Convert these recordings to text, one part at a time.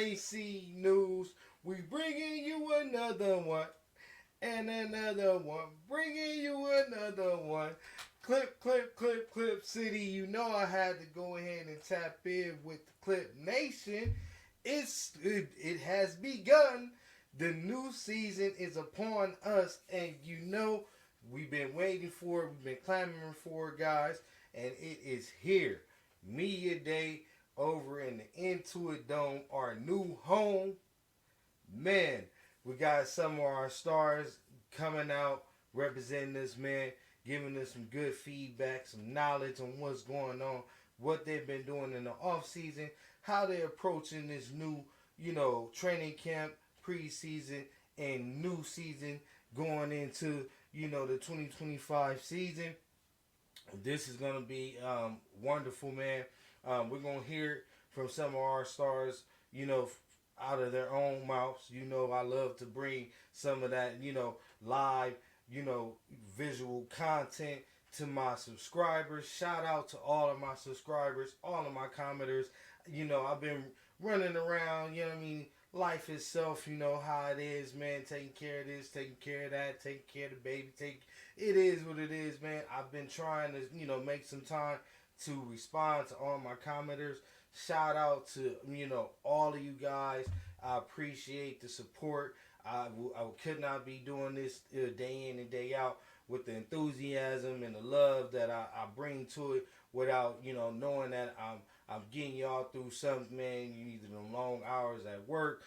NYC news. We bringing you another one and another one. Bringing you another one. Clip City. You know I had to go ahead and tap in with the Clip Nation. It has begun. The new season is upon us, and you know we've been waiting for it. We've been clamoring for it, guys, and it is here. Media Day over in the Intuit Dome, our new home. Man, we got some of our stars coming out representing us, man, giving us some good feedback, some knowledge on what's going on, what they've been doing in the off season, how they're approaching this new, training camp, preseason, and new season going into, the 2025 season. This is going to be wonderful, man. We're going to hear from some of our stars, out of their own mouths. I love to bring some of that, live, visual content to my subscribers. Shout out to all of my subscribers, all of my commenters. I've been running around, life itself, how it is, man, taking care of this, taking care of that, taking care of the baby, it is what it is, man. I've been trying to, make some time to respond to all my commenters. Shout out to, all of you guys. I appreciate the support. I could not be doing this day in and day out with the enthusiasm and the love that I bring to it without, knowing that I'm getting y'all through something, man. You either the long hours at work,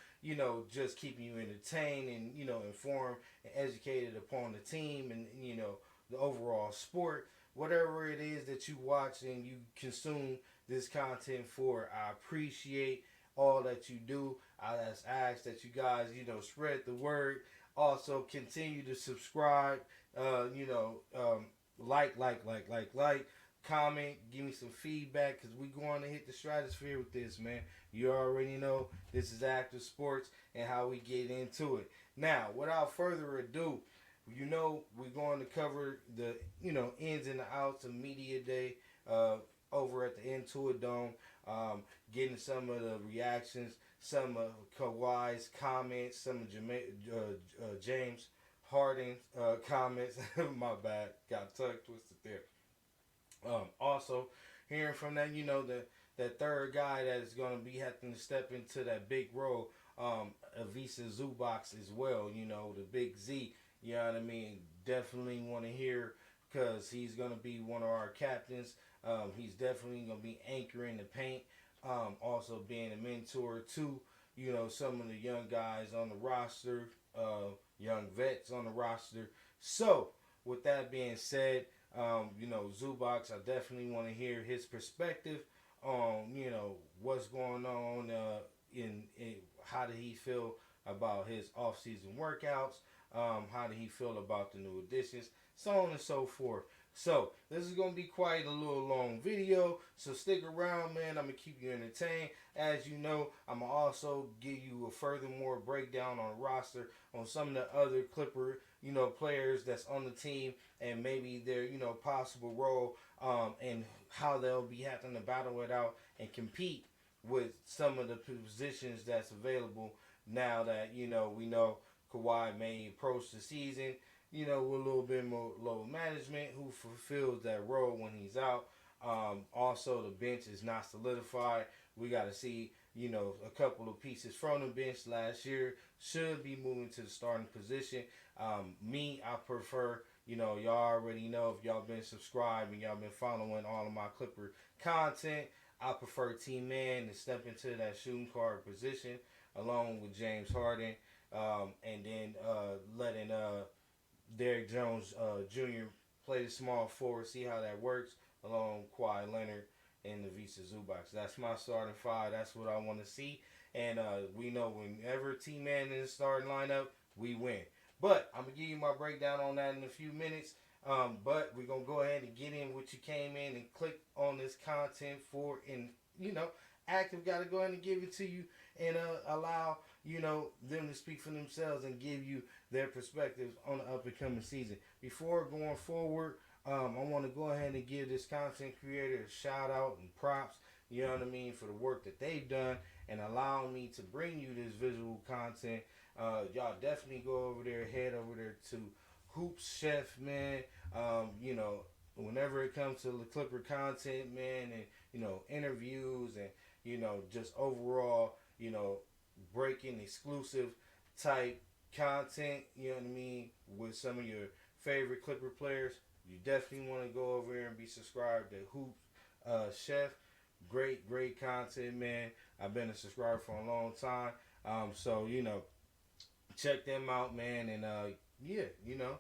just keeping you entertained and, informed and educated upon the team and, the overall sport. Whatever it is that you watch and you consume this content for, I appreciate all that you do. I just ask that you guys, spread the word. Also, continue to subscribe. Like, comment, give me some feedback because we going to hit the stratosphere with this, man. You already know this is Active Sports and how we get into it. Now, without further ado, we're going to cover the, ins and outs of Media Day over at the Intuit Dome, getting some of the reactions, some of Kawhi's comments, some of James Harden's comments. My bad, got tongue twisted there. Also, hearing from that, that third guy that is going to be having to step into that big role, Avisa Zubox as well, the big Z, you know what I mean? Definitely want to hear because he's going to be one of our captains. He's definitely going to be anchoring the paint, also being a mentor to, some of the young guys on the roster, young vets on the roster. So, with that being said, Zubox, I definitely want to hear his perspective on, what's going on in how did he feel about his off-season workouts, how did he feel about the new additions, so on and so forth. So, this is going to be quite a little long video, so stick around, man. I'm going to keep you entertained. As you know, I'm going to also give you a furthermore breakdown on the roster on some of the other Clipper, players that's on the team and maybe their, possible role and how they'll be having to battle it out and compete with some of the positions that's available now that, we know Kawhi may approach the season, with a little bit more low management who fulfills that role when he's out. Also, the bench is not solidified. We got to see, a couple of pieces from the bench last year should be moving to the starting position. I prefer, y'all already know if y'all been subscribed and y'all been following all of my Clipper content, I prefer T-Man to step into that shooting guard position along with James Harden, and then letting Derrick Jones Jr. play the small forward, see how that works, along with Kawhi Leonard and the Visa Zubox. That's my starting five. That's what I want to see. And we know whenever T-Man in the starting lineup, we win. But I'm going to give you my breakdown on that in a few minutes. But we're going to go ahead and get in what you came in and click on this content for. And, Active got to go ahead and give it to you and allow, them to speak for themselves and give you their perspectives on the up-and-coming season. Before going forward, I want to go ahead and give this content creator a shout-out and props. you know what I mean, for the work that they've done and allowing me to bring you this visual content. Y'all definitely go over there, head over there to Hoops Chef, man. You know, whenever it comes to the Clipper content, man, and, you know, interviews and, you know, just overall, you know, breaking exclusive type content, you know what I mean, with some of your favorite Clipper players, you definitely want to go over there and be subscribed to Hoop Chef. Great content, man. I've been a subscriber for a long time. So, you know, check them out, man. And, yeah, you know,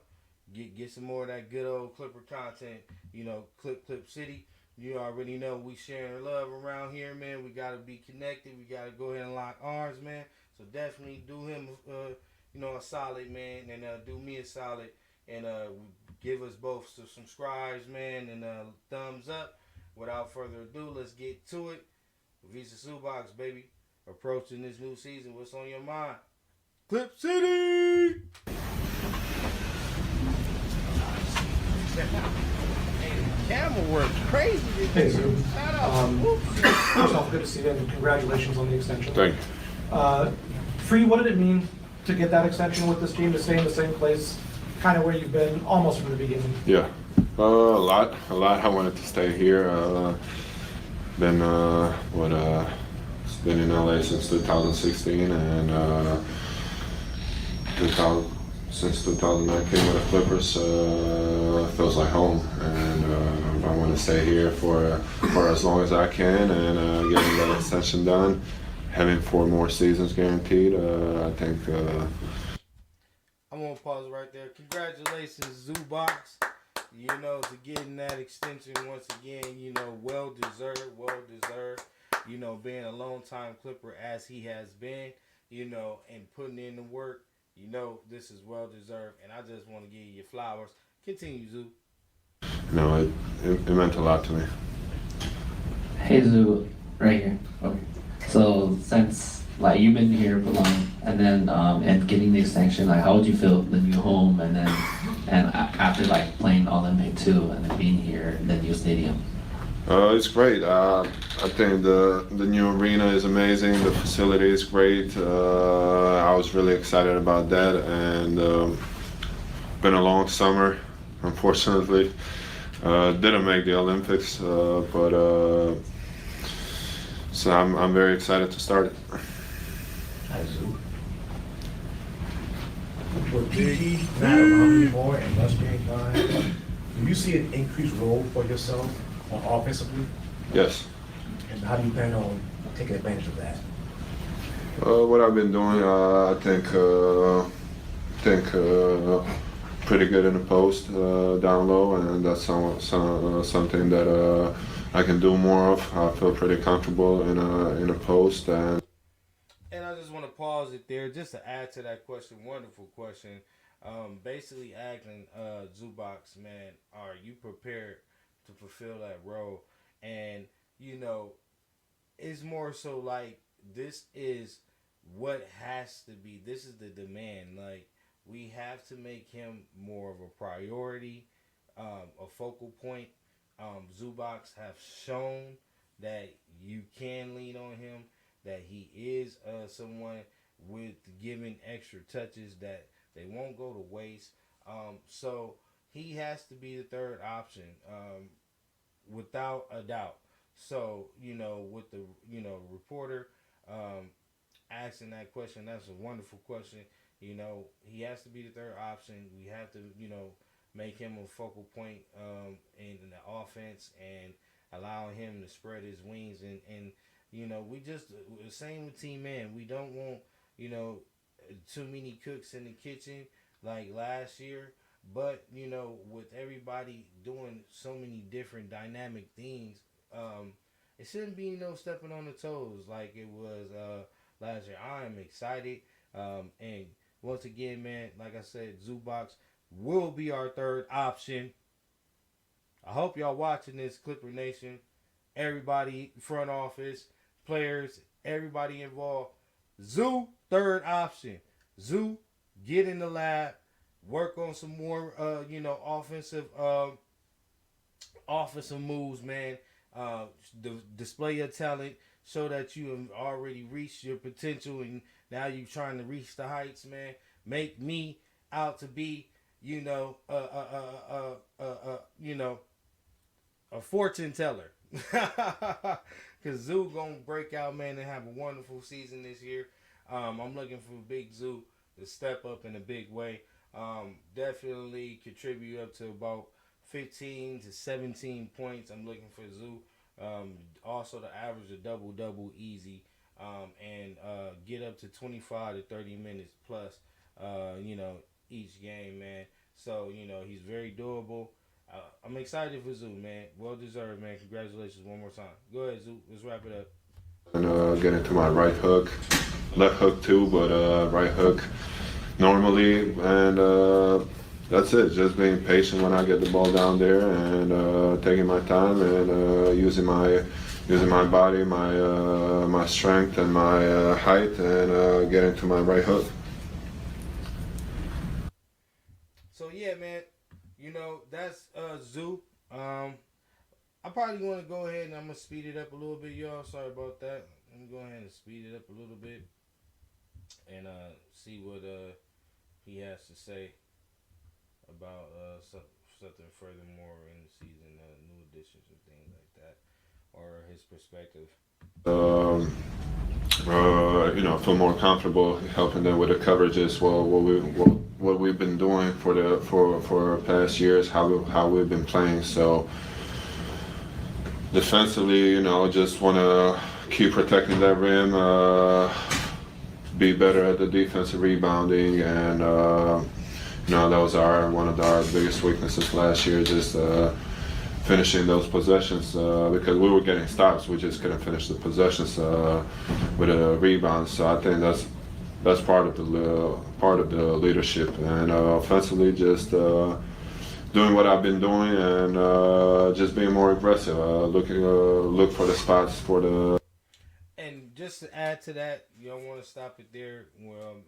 get some more of that good old Clipper content. You know, Clip City. You already know we sharing love around here, man. We got to be connected. We got to go ahead and lock arms, man. So definitely do him, you know, a solid, man. And do me a solid. And give us both some subscribes, man. And thumbs up. Without further ado, let's get to it. Visa Shoebox, baby. Approaching this new season. What's on your mind? Clip City! Hey, the camera works crazy today. Hey, Zoo. Shout out. First off, good to see you, and congratulations on the extension. Thank you. For you, what did it mean to get that extension with this team, to stay in the same place, kind of where you've been almost from the beginning? Yeah, a lot. I wanted to stay here. Been been in LA since 2016, and since 2019 with the Clippers, feels like home, and I want to stay here for as long as I can, and getting that extension done, having 4 more seasons guaranteed. I think. I'm gonna pause right there. Congratulations, Zoobox. You know, to getting that extension once again. You know, well deserved. You know, being a long time Clipper as he has been. You know, and putting in the work. You know, this is well deserved, and I just want to give you your flowers. Continue, Zoo. No, it meant a lot to me. Hey Zoo, right here. Okay. So since like you've been here for long, and then and getting the extension, like how would you feel the new home, and then after like playing Olympic too, and then being here in the new stadium? It's great. I think the new arena is amazing. The facility is great. I was really excited about that, and been a long summer. Unfortunately, didn't make the Olympics, but so I'm very excited to start it. With PG not around anymore and Russ being gone, do you see an increased role for yourself offensively? Yes. And how do you plan on taking advantage of that? What I've been doing, I think pretty good in the post down low, and that's something that I can do more of. I feel pretty comfortable in a post, and I just want to pause it there just to add to that question. Wonderful question. Basically asking Zoobox, man, are you prepared to fulfill that role? And, you know, it's more so like this is what has to be. This is the demand. Like, we have to make him more of a priority, a focal point. Zoobox have shown that you can lean on him, that he is someone with giving extra touches that they won't go to waste. So he has to be the third option, without a doubt. So, you know, with the, you know, reporter asking that question, that's a wonderful question. You know, he has to be the third option. We have to, you know, make him a focal point in the offense and allowing him to spread his wings. And you know, we just, same with Team Man. We don't want, you know, too many cooks in the kitchen like last year. But, you know, with everybody doing so many different dynamic things, it shouldn't be no stepping on the toes like it was last year. I am excited. And once again, man, like I said, Zoobox will be our third option. I hope y'all watching this, Clipper Nation. Everybody, front office, players, everybody involved. Zoo, third option. Zoo, get in the lab, work on some more, you know, offensive moves, man. uh, display your talent, show that you have already reached your potential, and now you're trying to reach the heights, man. Make me out to be, you know, a fortune teller. Cause Zoo gonna break out, man, and have a wonderful season this year. I'm looking for Big Zoo to step up in a big way. Definitely contribute up to about 15 to 17 points. I'm looking for Zoo. Also to average a double easy. And get up to 25 to 30 minutes plus. Each game, man. So he's very doable. I'm excited for Zoo, man. Well deserved, man. Congratulations one more time. Go ahead, Zoo. Let's wrap it up. And get into my right hook, left hook too, but right hook normally. And that's it. Just being patient when I get the ball down there and taking my time and using my body, my strength and my height and getting to my right hook. So yeah, man. That's Zoo. I probably want to go ahead and I'm gonna speed it up a little bit, y'all. Sorry about that. Let me go ahead and speed it up a little bit and see what he has to say about something furthermore in the season, new additions and things like that, or his perspective. Feel more comfortable helping them with the coverages. Well, what we've been doing for past years, how we've been playing. So defensively, just want to keep protecting that rim, be better at the defensive rebounding, and that was one of our biggest weaknesses last year. Just finishing those possessions because we were getting stops, we just couldn't finish the possessions with a rebound. So I think that's part of the leadership, and offensively just doing what I've been doing and just being more aggressive, look for the spots for the. And just to add to that, you don't want to stop it there.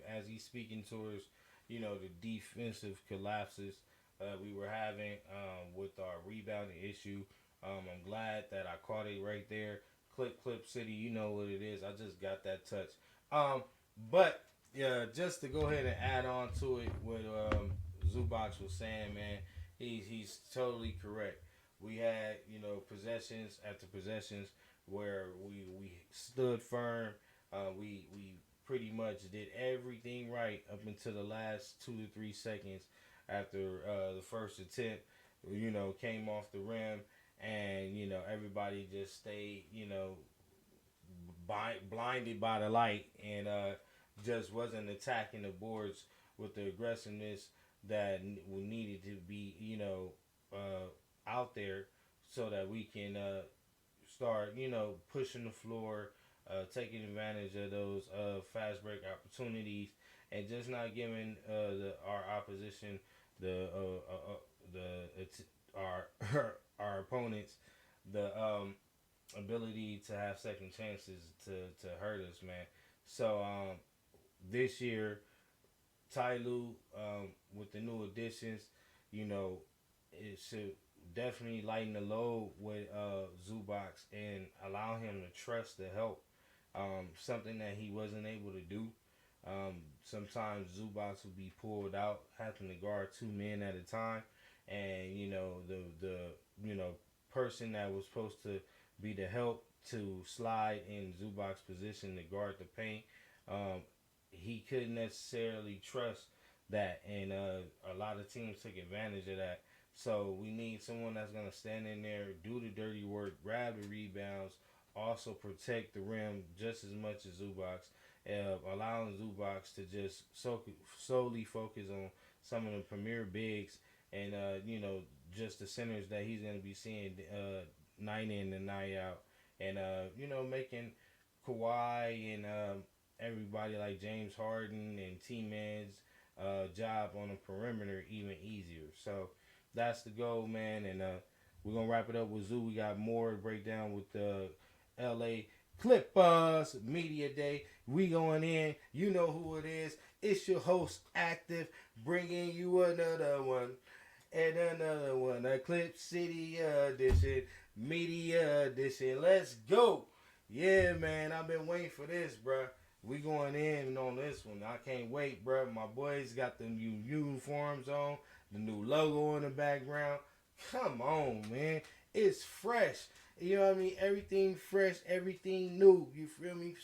As he's speaking towards, the defensive collapses we were having with our rebounding issue. I'm glad that I caught it right there. Clip City, you know what it is. I just got that touch. But yeah, just to go ahead and add on to it, what Zubac was saying, man, he's totally correct. We had possessions after possessions where we stood firm. We pretty much did everything right up until the last 2 to 3 seconds after the first attempt, came off the rim, and everybody just stayed, blinded by the light, and just wasn't attacking the boards with the aggressiveness that needed to be, out there, so that we can start, pushing the floor, taking advantage of those fast break opportunities, and just not giving our opposition our opponents the ability to have second chances to hurt us, man. So this year, Ty Lue, with the new additions, it should definitely lighten the load with Zubac and allow him to trust the help. Something that he wasn't able to do. Sometimes Zubac would be pulled out, having to guard 2 men at a time, and the person that was supposed to be the help to slide in Zubac's position to guard the paint, he couldn't necessarily trust that, and a lot of teams took advantage of that. So we need someone that's gonna stand in there, do the dirty work, grab the rebounds, also protect the rim just as much as Zubac. Allowing Zubac to just solely focus on some of the premier bigs and just the centers that he's going to be seeing night in and night out, and making Kawhi and everybody like James Harden and T-Man's job on the perimeter even easier. So that's the goal, man, and we're going to wrap it up with Zoo. We got more to break down with the LACLIPPERS Media Day. We going in. You know who it is. It's your host, Active, bringing you another one. And another one. A Clip City edition. Media Edition. Let's go. Yeah, man, I've been waiting for this, bruh. We going in on this one. I can't wait, bruh. My boys got the new uniforms on, the new logo in the background. Come on, man. It's fresh. You know what I mean? Everything fresh, everything new. You feel me?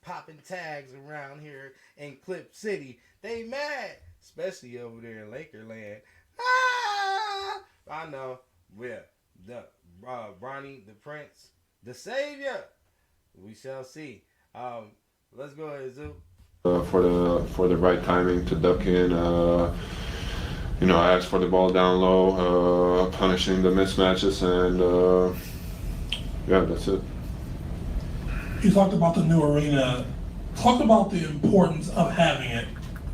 Popping tags around here in Clip City. They mad, especially over there in Lakerland. Ah! I know. Yeah. The Bronny, the Prince, the Savior. We shall see. Let's go ahead, Zoo. For the right timing to duck in. You know, I asked for the ball down low, punishing the mismatches, and yeah, that's it. You talked about the new arena. Talk about the importance of having it.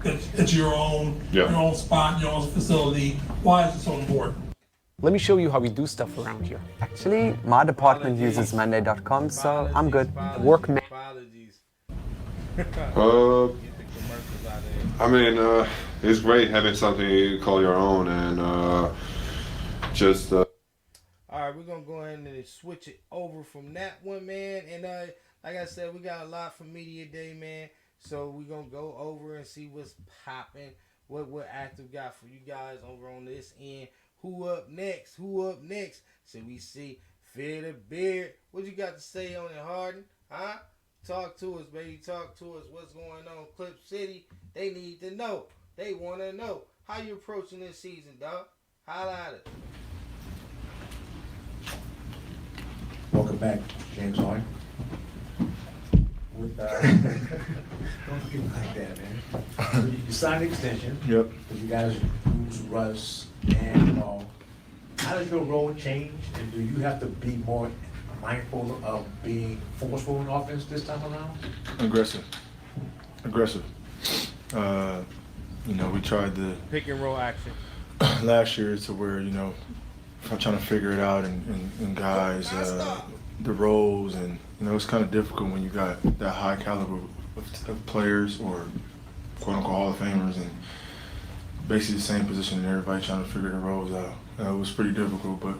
It's your own spot, your own facility. Why is it so important? Let me show you how we do stuff around here. Actually, my department uses Monday.com, so I'm good. Workman. Apologies. I mean, it's great having something you call your own, and just. All right, we're gonna go ahead and switch it over from that one, man. And like I said, we got a lot for Media Day, man. So we're gonna go over and see what's popping, what Active got for you guys over on this end. Who up next? Who up next? So we see Fear the Beard. What you got to say on it, Harden? Huh? Talk to us, baby. Talk to us. What's going on, Clip City? They need to know. They want to know. How you approaching this season, dog? Holla at it. Welcome back, James Harden. With, don't get like that, man. You signed an extension. Yep. But you guys lose Russ and all. How does your role change? And do you have to be more mindful of being forceful in offense this time around? Aggressive. You know, we tried the Pick and roll action. last year to where, you know, I'm trying to figure it out and guys, the roles, and, you know, it's kind of difficult when you got that high caliber of players or quote-unquote Hall of Famers and basically the same position and everybody trying to figure the roles out. It was pretty difficult, but,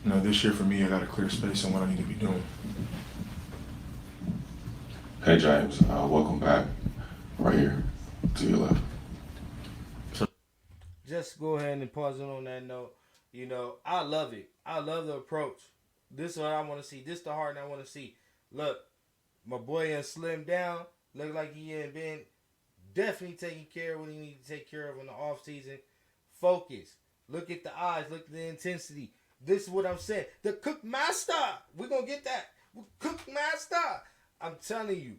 you know, this year for me, I got a clear space on what I need to be doing. Hey James, welcome back. Right here, to your left. Just go ahead and pause it on that note. You know, I love it. I love the approach. This is what I want to see. This is the Harden I want to see. Look, my boy has slimmed down. Look like he ain't been definitely taking care of what he needs to take care of in the offseason. Focus. Look at the eyes. Look at the intensity. This is what I'm saying. The Cook Master. We're going to get that. Cook Master. I'm telling you.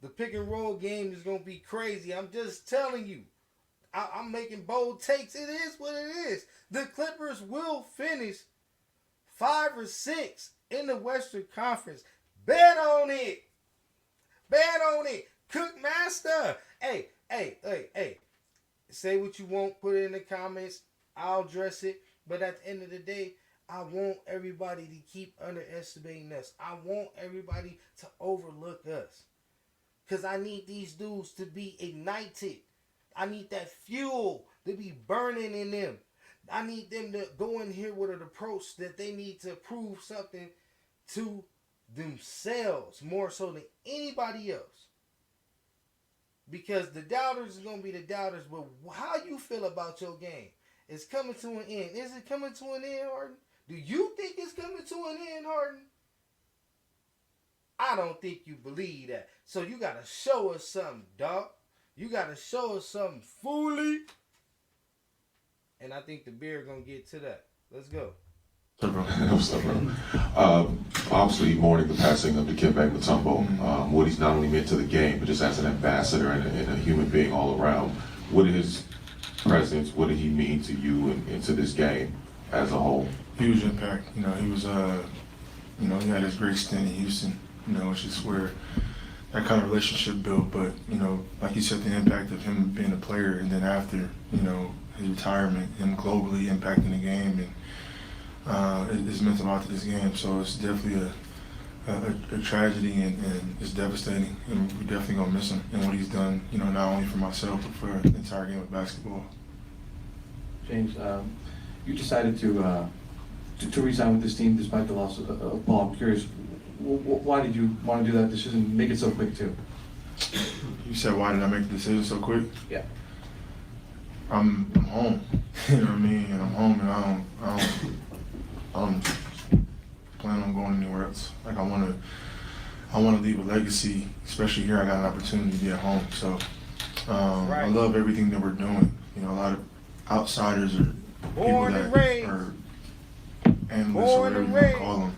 The pick and roll game is going to be crazy. I'm just telling you. I'm making bold takes. It is what it is. The Clippers will finish 5 or 6 in the Western Conference. Bet on it. Bet on it. Cook Master. Hey. Say what you want. Put it in the comments. I'll address it. But at the end of the day, I want everybody to keep underestimating us. I want everybody to overlook us. Because I need these dudes to be ignited. I need that fuel to be burning in them. I need them to go in here with an approach that they need to prove something to themselves more so than anybody else. Because the doubters is going to be the doubters, but how you feel about your game is coming to an end. Is it coming to an end, Harden? Do you think it's coming to an end, Harden? I don't think you believe that. So you got to show us something, dog. You got to show us something, fooly. And I think the beer going to get to that. Let's go. What's up, bro? Obviously, mourning the passing of Dikembe Mutombo, what he's not only meant to the game, but just as an ambassador and a human being all around. What did his presence, what did he mean to you and to this game as a whole? Huge impact. You know, he was, you know, he had his great stint in Houston. You know, it's just where that kind of relationship built. But, you know, like you said, the impact of him being a player, and then after, you know, his retirement, him globally impacting the game, and it's meant a lot to this game. So it's definitely a tragedy, and it's devastating. And we're definitely gonna miss him and what he's done. You know, not only for myself but for the entire game of basketball. James, you decided to to resign with this team despite the loss of Paul. I'm curious, why did you want to do that decision, make it so quick too? You said, why did I make the decision so quick? Yeah. I'm home. You know what I mean? And I'm home, and I don't plan on going anywhere else. Like I want to leave a legacy, especially here. I got an opportunity to be at home, so I love everything that we're doing. You know, a lot of outsiders or people that are analysts or whatever you want to call them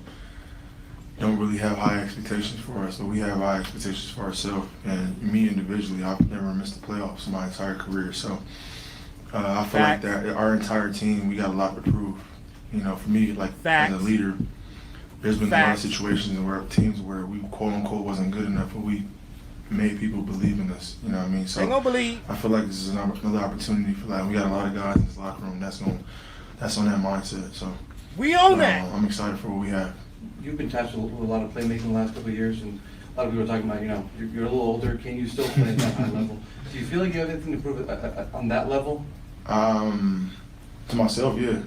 don't really have high expectations for us, but we have high expectations for ourselves. And me individually, I've never missed the playoffs in my entire career, so I feel like that our entire team, we got a lot to prove. You know, for me, like as a leader, there's been a lot of situations where teams where we quote unquote wasn't good enough, but we made people believe in us. You know what I mean? So I feel like this is another opportunity for that. We got a lot of guys in this locker room that's on that mindset. So we own that. I'm excited for what we have. You've been tasked with a lot of playmaking the last couple of years, and a lot of people are talking about, you know, you're a little older. Can you still play at that high level? Do you feel like you have anything to prove on that level? To myself, yeah.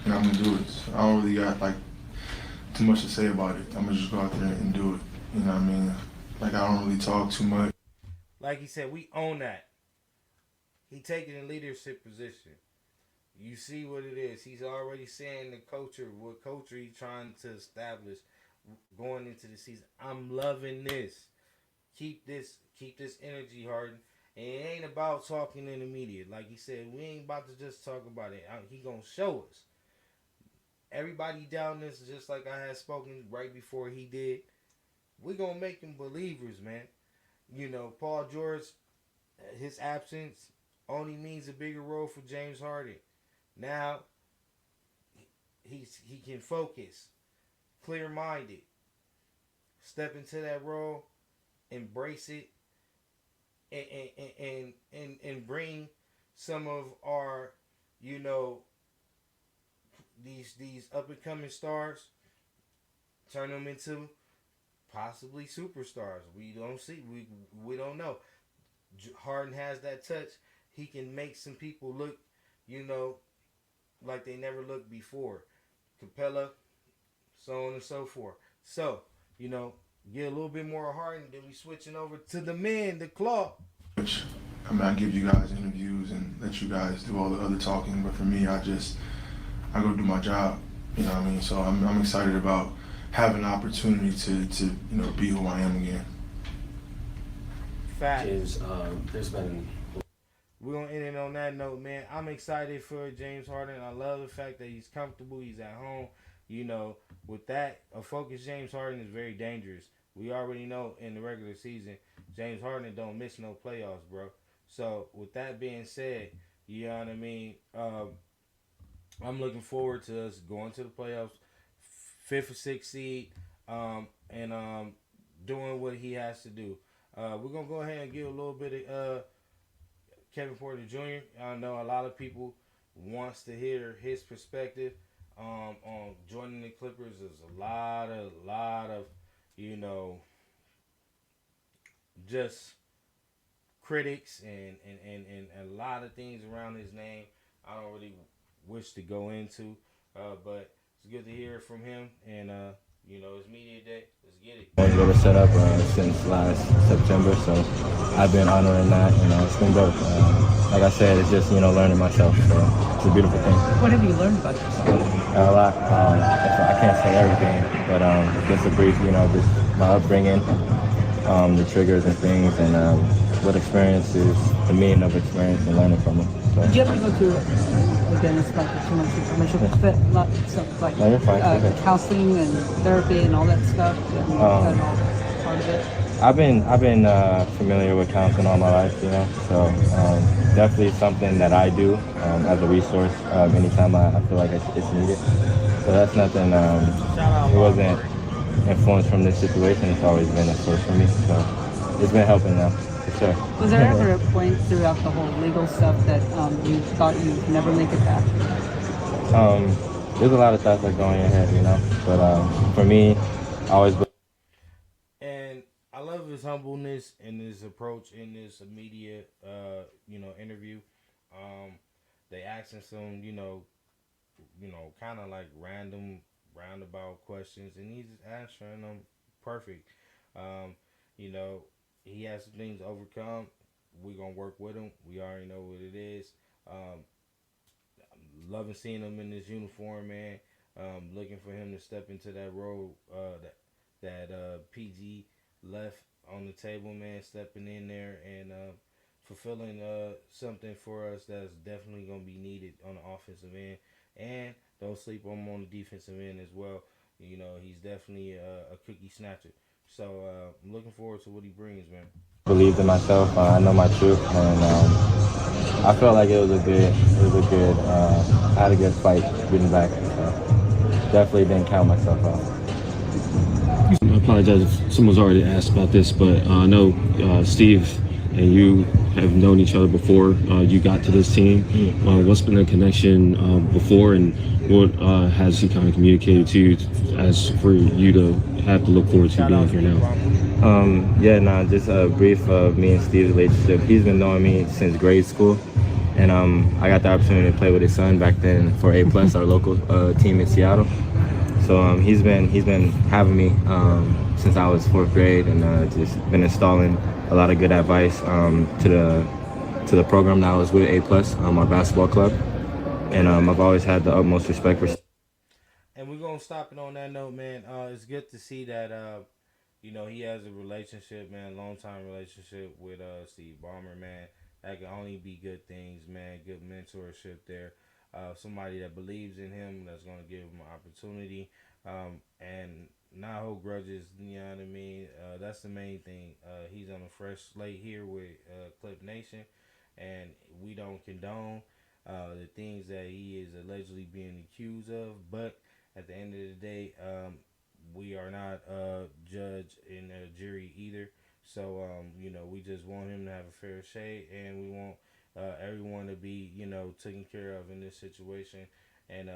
And I'm gonna do it. So I don't really got like too much to say about it. I'm gonna just go out there and do it. You know what I mean? Like I don't really talk too much. Like he said, we own that. He taking a leadership position. You see what it is. He's already saying the culture, what culture he's trying to establish going into the season. I'm loving this. Keep this energy, Harden. And it ain't about talking in the media. Like he said, we ain't about to just talk about it. He gonna show us. Everybody down this, just like I had spoken right before he did. We're gonna make them believers, man. You know, Paul George, his absence only means a bigger role for James Harden. Now, he can focus, clear-minded, step into that role, embrace it, and bring some of our, you know, these up-and-coming stars, turn them into possibly superstars. We don't see, we don't know. Harden has that touch. He can make some people look, you know, like they never looked before. Capella, so on and so forth. So, you know, get a little bit more Harden, then we switching over to the men, the Claw. I mean, I give you guys interviews and let you guys do all the other talking, but for me, I go do my job. You know what I mean? So I'm excited about having an opportunity to you know, be who I am again. Fact. There's been. We're going to end it on that note, man. I'm excited for James Harden. I love the fact that he's comfortable. He's at home. You know, with that, a focused James Harden is very dangerous. We already know in the regular season, James Harden don't miss no playoffs, bro. So, with that being said, you know what I mean? I'm looking forward to us going to the playoffs, 5th or 6th seed, and doing what he has to do. We're going to go ahead and give a little bit of Kevin Porter Jr. I know a lot of people wants to hear his perspective on joining the Clippers. There's a lot of, you know, just critics and a lot of things around his name I don't really wish to go into, but it's good to hear from him, and you know, it's media day. Let's get it. I've been set up since last September, so I've been honoring that. You know, it's been dope. Like I said, it's just, you know, learning myself. So it's a beautiful thing. What have you learned about yourself? A lot. I can't say everything, but just a brief, you know, just my upbringing, the triggers and things, and what experiences, the meaning of experience and learning from them. So. Did you have to go through, again, it's like too much information, but lots of stuff like counseling and therapy and all that stuff? And all part of it? I've been familiar with counseling all my life, you know, so definitely something that I do as a resource anytime I feel like it's needed. So that's nothing, it wasn't influenced from this situation. It's always been a source for me, so it's been helping now. Sure. Was there ever a point throughout the whole legal stuff that you thought you'd never make it back? There's a lot of thoughts that go in your head, you know, but for me, I always. And I love his humbleness and his approach in this media, you know, interview. They asked him some, you know, kind of like random roundabout questions, and he's answering them perfect. You know, he has some things to overcome. We're gonna work with him. We already know what it is. I'm loving seeing him in this uniform, man. Looking for him to step into that role that PG left on the table, man. Stepping in there and fulfilling something for us that's definitely gonna be needed on the offensive end. And don't sleep on him on the defensive end as well. You know, he's definitely a cookie snatcher. So I'm looking forward to what he brings, man. Believed in myself. I know my truth, and I felt like it was a good. I had a good fight getting back. So definitely didn't count myself out. I apologize if someone's already asked about this, but I know Steve and you have known each other before you got to this team. What's been the connection before, and what has he kind of communicated to you as for you to have to look forward to being here now? Just a brief of me and Steve's relationship. He's been knowing me since grade school, and I got the opportunity to play with his son back then for A+, our local team in Seattle. So he's been having me since I was 4th grade, and just been installing a lot of good advice to the program that I was with A+, our basketball club, and I've always had the utmost respect for. And we're gonna stop it on that note, man. It's good to see that he has a relationship, man, long time relationship with Steve Ballmer, man. That can only be good things, man. Good mentorship there. Somebody that believes in him, that's gonna give him an opportunity, and not hold grudges. You know what I mean? That's the main thing. He's on a fresh slate here with Clip Nation, and we don't condone the things that he is allegedly being accused of. But at the end of the day, we are not a judge and a jury either. So, we just want him to have a fair shake, and we want everyone to be, taken care of in this situation. And,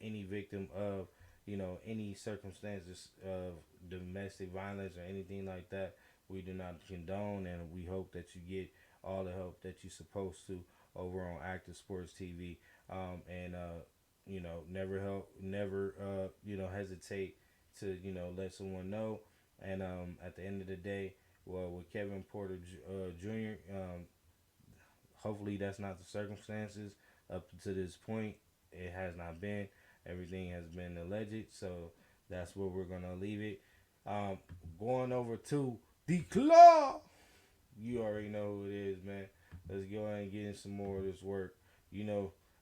any victim of, any circumstances of domestic violence or anything like that, we do not condone, and we hope that you get all the help that you're supposed to over on Active Sports TV. Never hesitate to, let someone know. And at the end of the day, well, with Kevin Porter Jr., hopefully that's not the circumstances. Up to this point, it has not been. Everything has been alleged, so that's where we're going to leave it. Going over to the club. You already know who it is, man. Let's go ahead and get in some more of this work.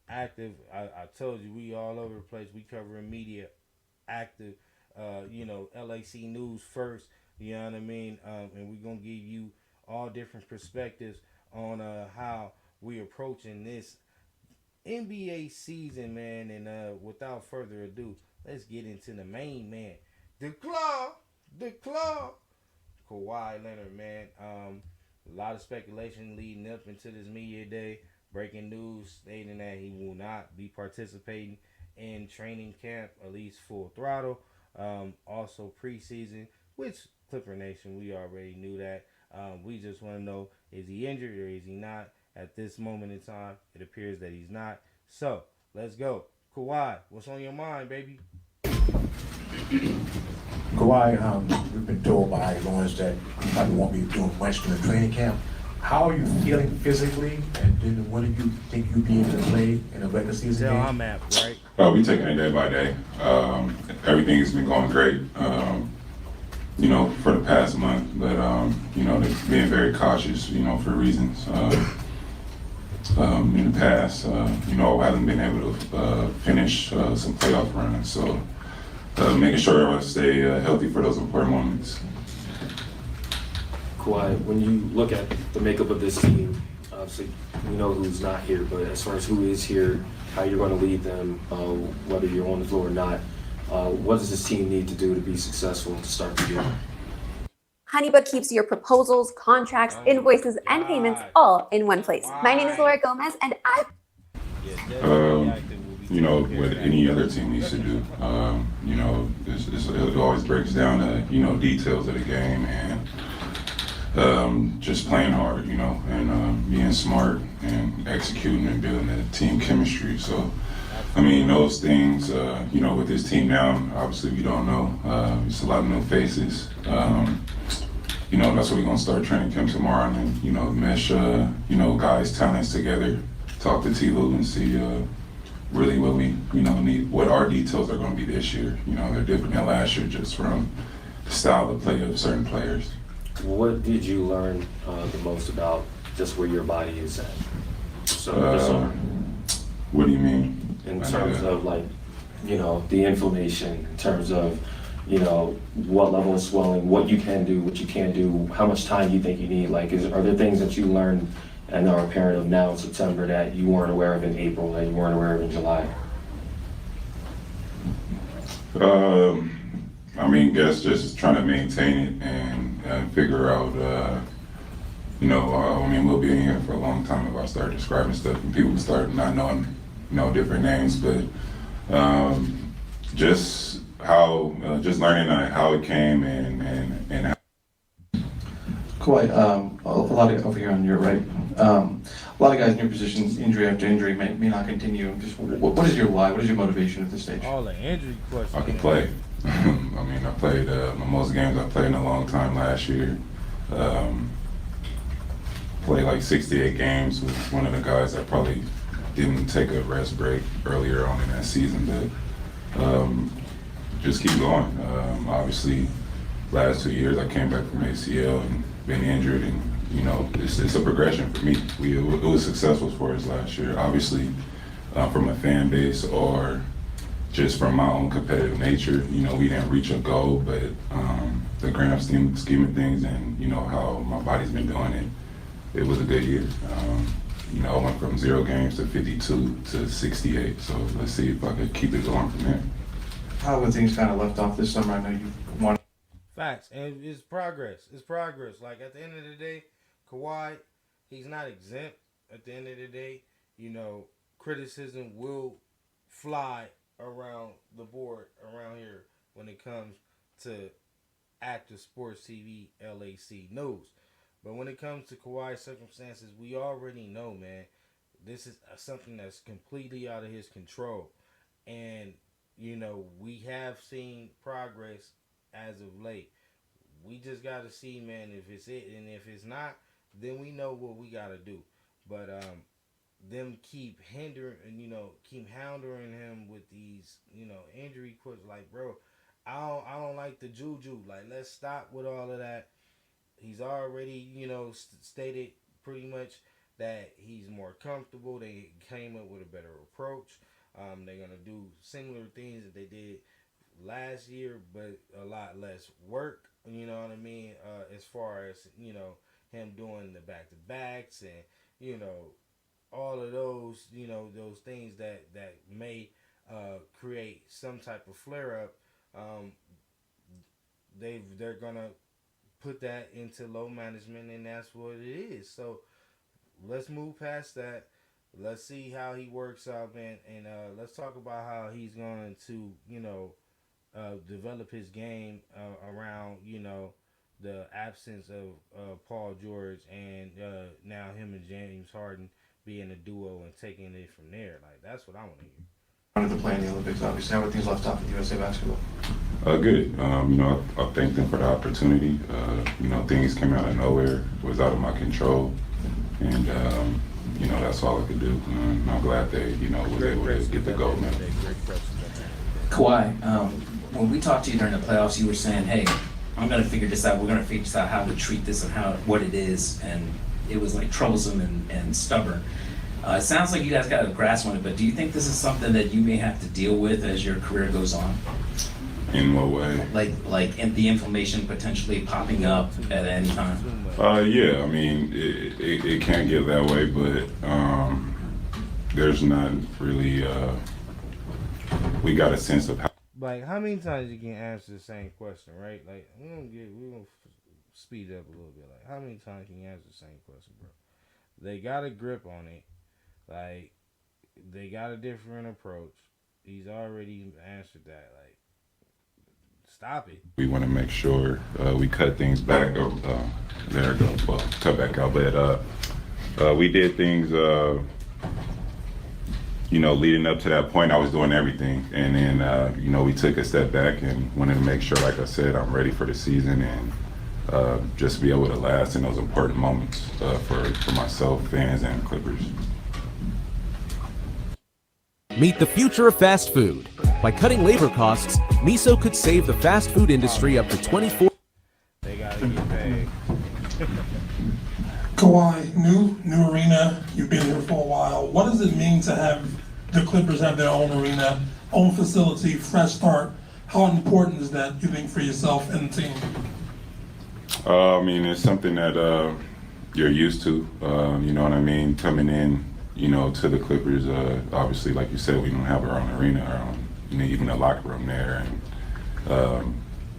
Active, I told you, we all over the place. We covering media. Active, LAC news first. You know what I mean? And we're going to give you all different perspectives on how we approaching this NBA season, man. And without further ado, let's get into the main man. The club. Kawhi Leonard, man. A lot of speculation leading up into this media day. Breaking news stating that he will not be participating in training camp, at least full throttle. Also preseason, which Clipper Nation, we already knew that. We just want to know, is he injured or is he not? At this moment in time, it appears that he's not. So, let's go. Kawhi, what's on your mind, baby? Kawhi, we've been told by Lawrence that you probably won't be doing much in the training camp. How are you feeling physically, and then when do you think you'll be able to play in a regular season game? I'm at, right? We're taking it day by day. Everything has been going great, for the past month, but, they're being very cautious, for reasons. In the past, I haven't been able to finish some playoff runs, so making sure I stay healthy for those important moments. Kawhi, when you look at the makeup of this team, obviously we know who's not here, but as far as who is here, how you're going to lead them, whether you're on the floor or not, what does this team need to do to be successful to start the year? HoneyBook keeps your proposals, contracts, invoices, and payments all in one place. My name is Laura Gomez, and What any other team needs to do, it always breaks down to, details of the game and just playing hard, and being smart and executing and building a team chemistry. So I mean, those things, you know, with this team now, obviously we don't know. It's a lot of new faces. You know, that's what we're going to start training camp tomorrow and, you know, mesh, you know, guys' talents together, talk to T-Lou and see really what we, you know, need, what our details are going to be this year. You know, they're different than last year just from the style of play of certain players. What did you learn the most about just where your body is at? So, what do you mean? In terms of, like, you know, the inflammation, in terms of, you know, what level of swelling, what you can do, what you can't do, how much time you think you need. Like, are there things that you learned and are apparent of now in September that you weren't aware of in April, that you weren't aware of in July? I mean, guess just trying to maintain it and figure out, you know, I mean, we'll be in here for a long time if I start describing stuff and people start not knowing, you know, different names, but just how, just learning how it came and how. Kawhi, a lot of over here on your right, a lot of guys in your position, injury after injury, may not continue. Just what is your why? What is your motivation at this stage? All the injury questions. I can play. I mean, I played my most games I played in a long time last year. Played like 68 games with one of the guys that probably didn't take a rest break earlier on in that season, but just keep going. Obviously, last 2 years I came back from ACL and been injured, and you know, it's a progression for me. It was successful for us last year. Obviously, from a fan base or just from my own competitive nature, you know, we didn't reach a goal, but the grand scheme of things and, you know, how my body's been doing it was a good year. You know, I went from 0 games to 52 to 68, so let's see if I could keep it going from there. How have things kind of left off this summer? I know you won. Facts, and it's progress. It's progress. Like, at the end of the day, Kawhi, he's not exempt. At the end of the day, you know, criticism will fly around the board around here when it comes to Active Sports TV LAC news. But when it comes to Kawhi's circumstances, we already know, man, this is something that's completely out of his control. And, you know, we have seen progress as of late. We just got to see, man, if it's it. And if it's not, then we know what we got to do. But them keep hindering, and, you know, keep hounding him with these, you know, injury quits. Like, bro, I don't like the juju. Like, let's stop with all of that. He's already, you know, stated pretty much that he's more comfortable. They came up with a better approach. They're going to do similar things that they did last year, but a lot less work, you know what I mean, as far as, you know, him doing the back-to-backs and, you know, all of those, you know, those things that may create some type of flare-up. They're going to put that into low management, and that's what it is. So let's move past that. Let's see how he works out, man, and let's talk about how he's going to, you know, develop his game around, you know, the absence of Paul George and now him and James Harden being a duo and taking it from there. Like, that's what I want to hear. Wanted to play in the Olympics, obviously. How are things left off with USA basketball? Good. You know, I thank them for the opportunity. You know, things came out of nowhere, was out of my control, and you know, that's all I could do. I'm glad they, you know, was able to get the gold medal. Kawhi, when we talked to you during the playoffs, you were saying, "Hey, I'm gonna figure this out. We're gonna figure this out how to treat this and what it is," and it was like troublesome and stubborn. It sounds like you guys got a grasp on it, but do you think this is something that you may have to deal with as your career goes on? In what way? Like the inflammation potentially popping up at any time? Yeah, I mean, it can get that way, but there's not really, we got a sense of how. Like, how many times you can answer the same question, right? Like, we're gonna speed it up a little bit. Like, how many times can you answer the same question, bro? They got a grip on it. Like, they got a different approach. He's already answered that. Like, stop it. We want to make sure we cut things back. There it goes. Well, cut back out. But we did things leading up to that point, I was doing everything. And then, we took a step back and wanted to make sure, like I said, I'm ready for the season and just be able to last in those important moments for myself, fans, and Clippers. Meet the future of fast food. By cutting labor costs, Miso could save the fast food industry up to 24. They gotta get paid. Kawhi, new arena. You've been here for a while. What does it mean to have the Clippers have their own arena, own facility, fresh start? How important is that, you think, for yourself and the team? I mean, it's something that you're used to. You know what I mean? Coming in, to the Clippers. Obviously, like you said, we don't have our own arena, our own, even a locker room there, and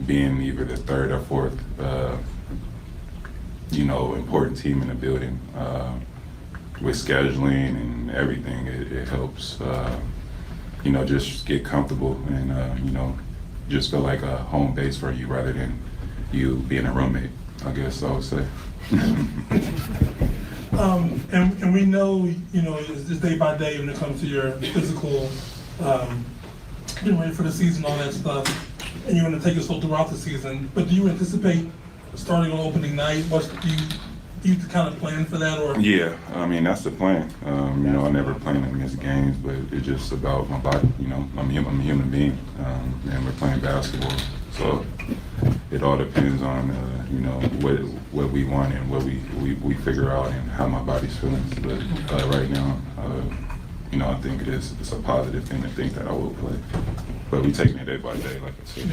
being either the third or fourth, important team in the building. With scheduling and everything, it helps. Just get comfortable and just feel like a home base for you rather than you being a roommate, I guess I would say. And we know, it's day by day when it comes to your physical, getting ready for the season, all that stuff, and you're going to take us throughout the season. But do you anticipate starting on opening night? Do you kind of plan for that, or? Yeah, I mean, that's the plan. I never plan against games, but it's just about my body. I'm a human being, and we're playing basketball. So it all depends on, what we want and what we figure out and how my body's feeling. But right now, I think it's a positive thing to think that I will play. But we taking it day by day, like I said.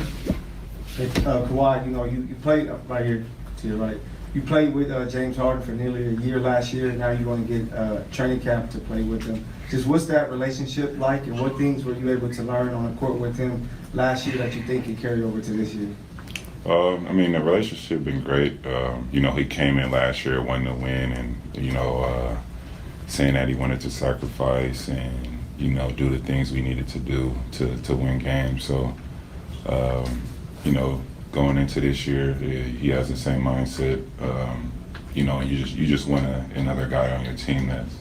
Hey, Kawhi, you played right here to your right. You played with James Harden for nearly a year last year. Now you're going to get training camp to play with him. Just what's that relationship like, and what things were you able to learn on the court with him last year that you think can carry over to this year? The relationship been great. He came in last year, wanting to win, and saying that he wanted to sacrifice and do the things we needed to do to win games. So, going into this year, he has the same mindset. And you just want another guy on your team that's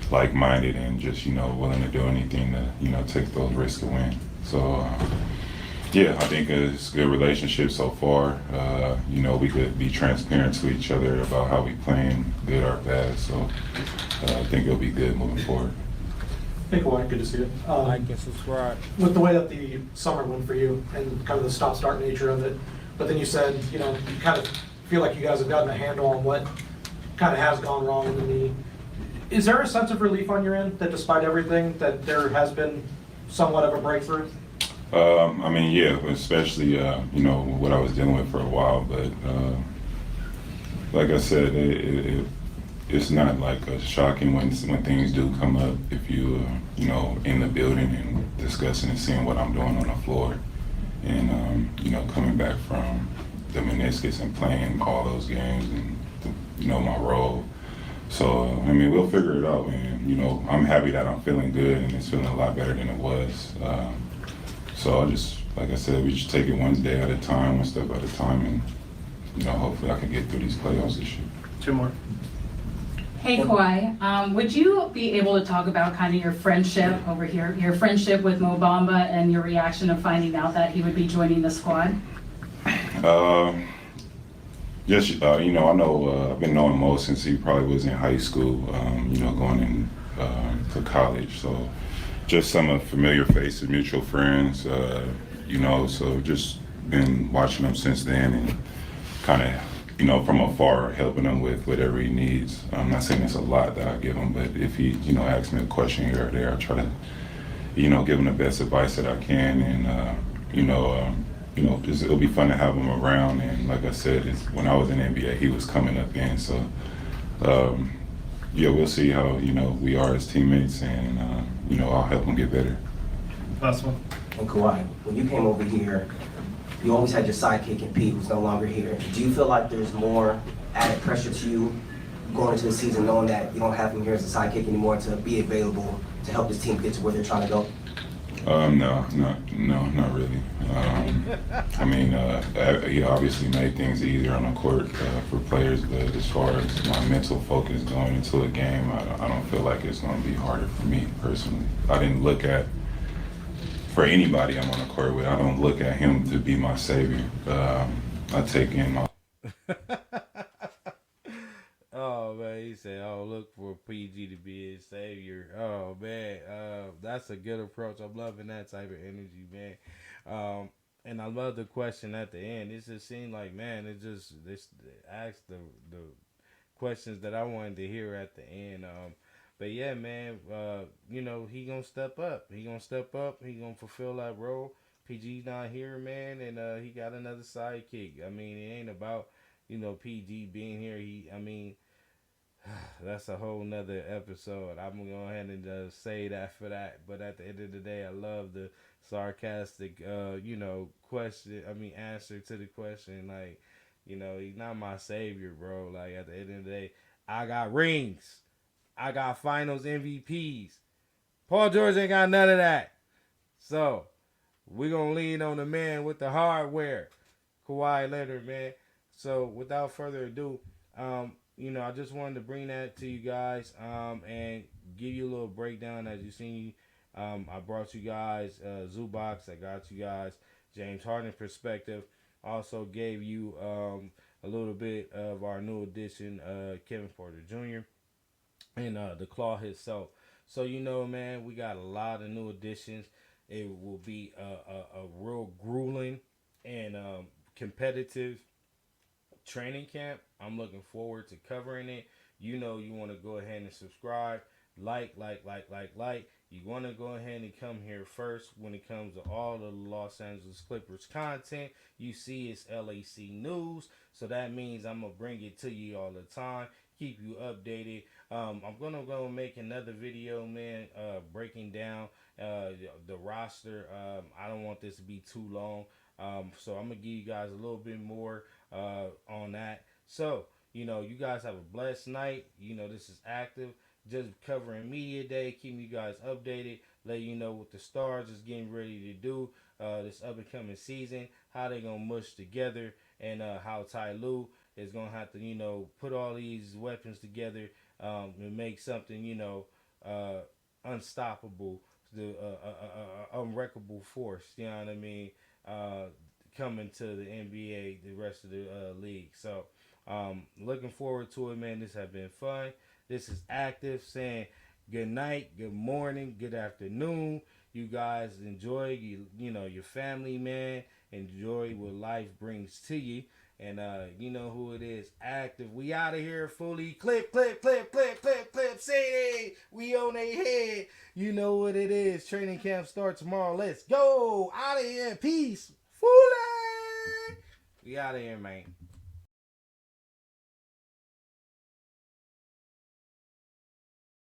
like-minded and just willing to do anything to take those risks to win. So yeah, I think it's a good relationship so far. We could be transparent to each other about how we playing, good or bad. So I think it'll be good moving forward. Hey, Kawhi, good to see you. Like and subscribe. With the way that the summer went for you and kind of the stop-start nature of it, but then you said, you kind of feel like you guys have gotten a handle on what kind of has gone wrong in the knee. Is there a sense of relief on your end that despite everything, that there has been somewhat of a breakthrough? Yeah, especially, what I was dealing with for a while, but like I said, it's not like shocking when things do come up if you, in the building and discussing and seeing what I'm doing on the floor and, coming back from the meniscus and playing all those games and, my role. So, we'll figure it out, and, I'm happy that I'm feeling good and it's feeling a lot better than it was. So I just, like I said, we just take it one day at a time, one step at a time, and, hopefully I can get through these playoffs this year. Two more. Hey Kawhi, would you be able to talk about kind of your friendship over here, your friendship with Mo Bamba and your reaction of finding out that he would be joining the squad? Yes, I know I've been knowing Mo since he probably was in high school, going in to college. So just some familiar faces, mutual friends, so just been watching him since then and kind of, from afar, helping him with whatever he needs. I'm not saying it's a lot that I give him, but if he, asks me a question here or there, I try to, give him the best advice that I can. And, it'll be fun to have him around. And like I said, when I was in the NBA, he was coming up in. So, we'll see how, we are as teammates, and, I'll help him get better. Last one. And Kawhi, when you came over here, you always had your sidekick in Pete, who's no longer here. Do you feel like there's more added pressure to you going into the season knowing that you don't have him here as a sidekick anymore to be available to help this team get to where they're trying to go? No, not really. I mean, he obviously made things easier on the court for players, but as far as my mental focus going into a game, I don't feel like it's going to be harder for me personally. I didn't look at, for anybody I'm on the court with, I don't look at him to be my savior. I take in my... Oh man, he said, "Oh, look for PG to be his savior." Oh man, that's a good approach. I'm loving that type of energy, man. And I love the question at the end. It just seemed like, man, it asked the questions that I wanted to hear at the end. But yeah, man, you know, he gonna step up. He gonna step up. He gonna fulfill that role. PG's not here, man, and he got another sidekick. I mean, it ain't about, you know, PG being here. I mean, that's a whole nother episode. I'm gonna go ahead and say that for that. But at the end of the day, I love the sarcastic, you know, answer to the question. Like, you know, he's not my savior, bro. Like, at the end of the day, I got rings. I got finals MVPs. Paul George ain't got none of that. So, we're going to lean on the man with the hardware. Kawhi Leonard, man. So, without further ado, you know, I just wanted to bring that to you guys and give you a little breakdown. As you see, I brought you guys Zubox. I got you guys James Harden perspective. Also gave you a little bit of our new addition, Kevin Porter Jr. and the Claw himself. So, you know, man, we got a lot of new additions. It will be a real grueling and competitive training camp. I'm looking forward to covering it. You know, you want to go ahead and subscribe, like. You want to go ahead and come here first when it comes to all the Los Angeles Clippers content. You see, it's LAC news, so that means I'm gonna bring it to you all the time, keep you updated. I'm gonna go make another video, man, breaking down the roster. I don't want this to be too long, so I'm gonna give you guys a little bit more on that. So, you know, you guys have a blessed night. You know, this is Active, just covering Media Day, keeping you guys updated, let you know what the Stars is getting ready to do this up and coming season, how they gonna mush together, and how Ty Lue is gonna have to, you know, put all these weapons together and make something, you know, unstoppable, the unwreckable force. You know what I mean? Coming to the NBA, the rest of the league. So, looking forward to it, man. This has been fun. This is Active saying good night, good morning, good afternoon. You guys enjoy you know, your family, man. Enjoy what life brings to you. And you know who it is, Active. We out of here fully. Clip City. We on their head. You know what it is. Training camp starts tomorrow. Let's go. Out of here. Peace. Fully. We out of here, man.